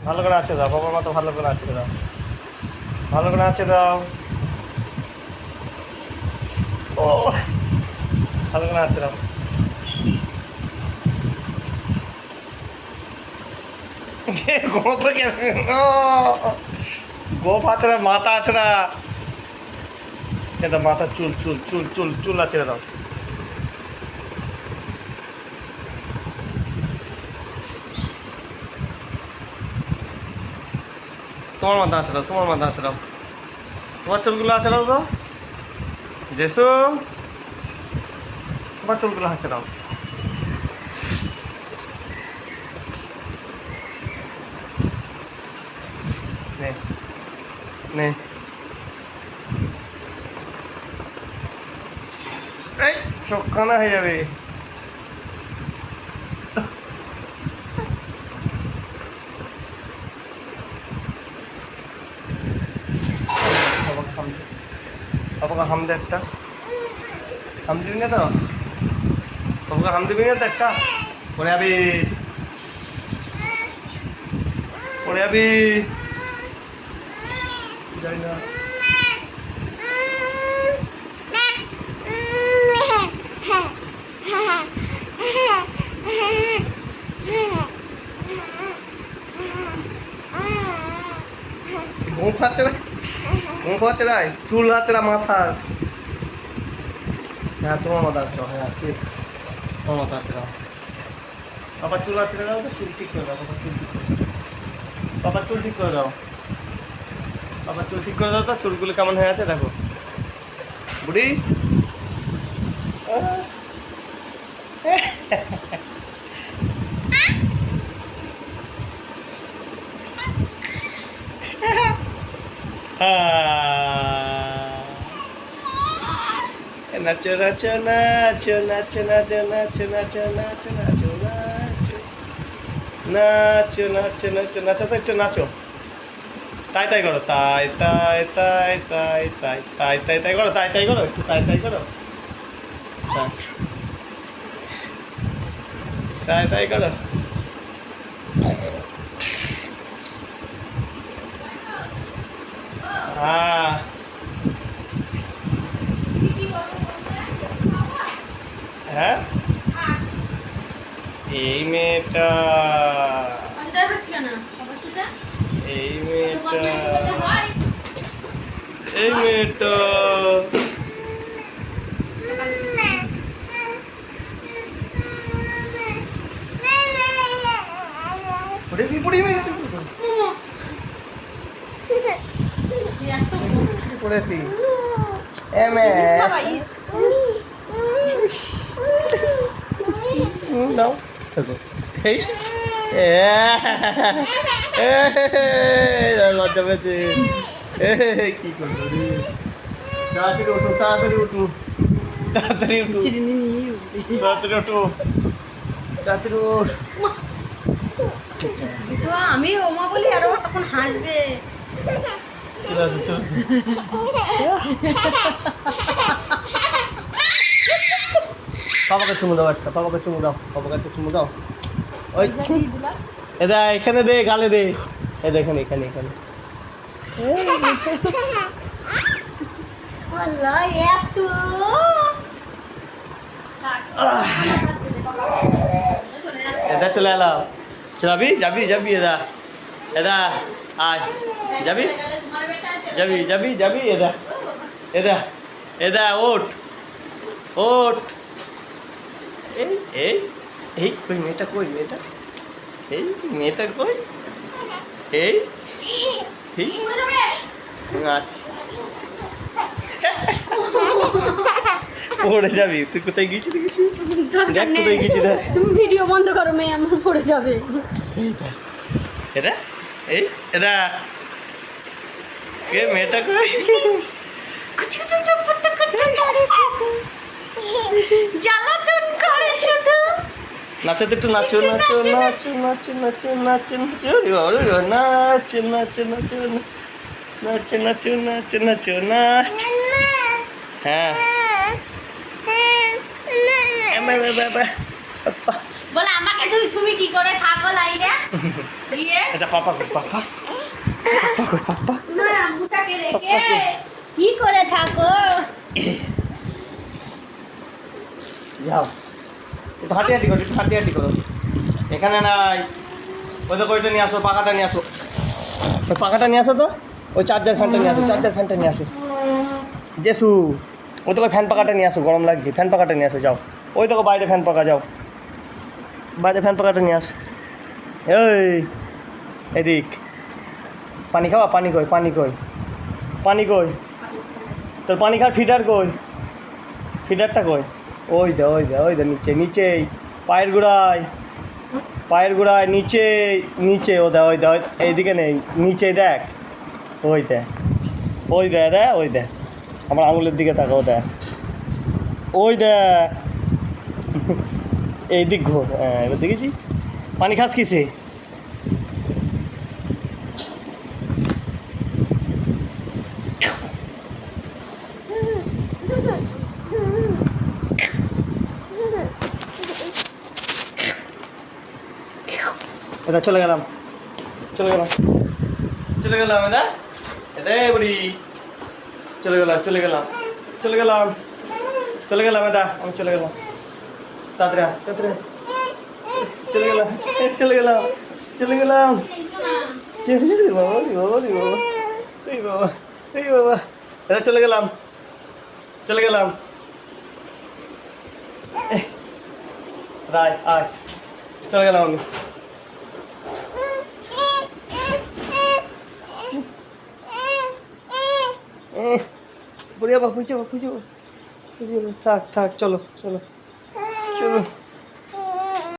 ভালো করে আছে দাও, বাবার মতো ভালো করে আছে দাও, ভালো করে আছে দাও। ও ভালো করে আছে দাও। গোপ গোপ আছে না, মাথা আছে না, এটা মাথা চুল চুল চুল চুল চুল আছে দাও। তোমার মাথা আছে দাও, তোমার মাথা আছে দাও, তোমার চুলগুলো আছে দাও তো জেসু, তোমার চুলগুলো আছে দাও। নে নে এই চোখ কানা হয়ে যাবে। বাবাকে হাম দে একটা, হাম দিবি না তো, বাবাকে হাম দিবি না তো একটা, পরে যাবি, পরে যাবি, যাই না। ঘুম খাচ্ছে না, ঘুম খাচ্ছে না, চুল আছে না মাথার। হ্যাঁ তোমার মাথা আছে, হ্যাঁ ঠিক, তোমার মাথা আছে। বাবার চুল আছে দাও তো, চুল ঠিক করে দাও, বাবার চুল ঠিক করে দাও, বাবার চুল ঠিক করে দাও, বাবার চুল ঠিক করে দাও তো, চুলগুলো কেমন হয়ে আছে দেখো বুড়ি। নাচো নাচো নাচো নাচো নাচো নাচো নাচো নাচো নাচো নাচো নাচো নাচো নাচো তো একটু নাচো, তাই তাই করো, তাই তাই তাই তাই তাই তাই তাই তাই করো, তাই তাই করো, একটু তাই তাই করো, তাই তাই করো। হ্যাঁ হ্যাঁ এই মেয়েটা, এই মেয়েটা, এই মেয়েটা পড়ে পড়েছি নাও এই লজ্জা পেয়েছে, কি করবো, তাড়াতাড়ি উঠো, তাড়াতাড়ি উঠো, তাড়াতাড়ি উঠো, তাড়াতাড়ি উঠো, তাড়াতাড়ি উঠ। আমি ওমা বলি আর ও তখন হাসবে। চলে আসো, চলে আসো। বাবাকে চুমু দাও একটা, বাবাকে চুমু দাও, বাবাকে একটা চুমু দাও। ওই এদা এখানে দে, গালে দে, এ দেখেন এখানে এখানে। এদা চলে এলো, যাবি যাবি যাবি, এদা এদা আয়, যাবি যাবি যাবি যাবি, এদা এদা এদা ওঠ ওঠ। এই এই এই কই মেয়েটা, কই মেয়েটা, এই মেয়েটা কই, এই এই আচ্ছা পড়ে যাবি, তুই কোথায় গিয়েছিস দেখিস, দেখ কোথায় গিয়েছিস, দেখ ভিডিও বন্ধ করো, মেয়ে আমার পড়ে যাবে। এই দেখ এরা, এই এরা কে মেয়েটা কই, জ্বালাতন করে শুধু। নাচো তো একটু, নাচো নাচো নাচো নাচো নাচো নাচো নাচো নাচো নাচো নাচো নাচো নাচো নাচো নাচো নাচ। হ্যাঁ বলে আমাকে তুমি কি করে থাকো লাইনে দিয়ে এটা পাপা কই পাপা পাপা না আম্মুটাকে রেখে কি করে থাকো যাও একটু হাঁটি করো, একটু হাঁটি করো। এখানে নাই, ওই তো ওইটা নিয়ে আসো, পাখাটা নিয়ে আসো, ওই পাখাটা নিয়ে আসো তো, ওই চার্জার ফ্যানটা নিয়ে আসো, চার্জার ফ্যানটা নিয়ে আসো। জেসু ওই তো ফ্যান পাখাটা নিয়ে আসো, গরম লাগছে, ফ্যান পাখাটা নিয়ে আসো, যাও। ওই তো বাইরে ফ্যান পাখা, যাও বাইরে ফ্যান পাখাটা নিয়ে আসো। এই এদিক পানি খাওয়া, পানি কই, পানি কই, পানি কই, তোর পানি খাওয়ার ফিডার কই, ফিডারটা কই? ওই দে ওই দে ওই দে, নিচে নিচেই, পায়ের গোড়ায় নিচে নিচে, ও দে ওই দে, এইদিকে নেই, নিচে দেখ, ওই দে ওই দে দে ওই দে, আমার আঙুলের দিকে তাকা, ও দে ওই দে, এই দিক ঘোর, হ্যাঁ এবার দেখেছি। পানি খাস কিসে? এটা চলে গেলাম চলে গেলাম এটা এটা বুড়ি, চলে গেলাম এটা, আমি চলে গেলাম, তাড়াতাড়ি চলে গেলাম বাবা এটা চলে গেলাম রায় আয়, চলে গেলাম আমি। বুড়ি বাবা, বুঝে থাক চলো চলো চলো।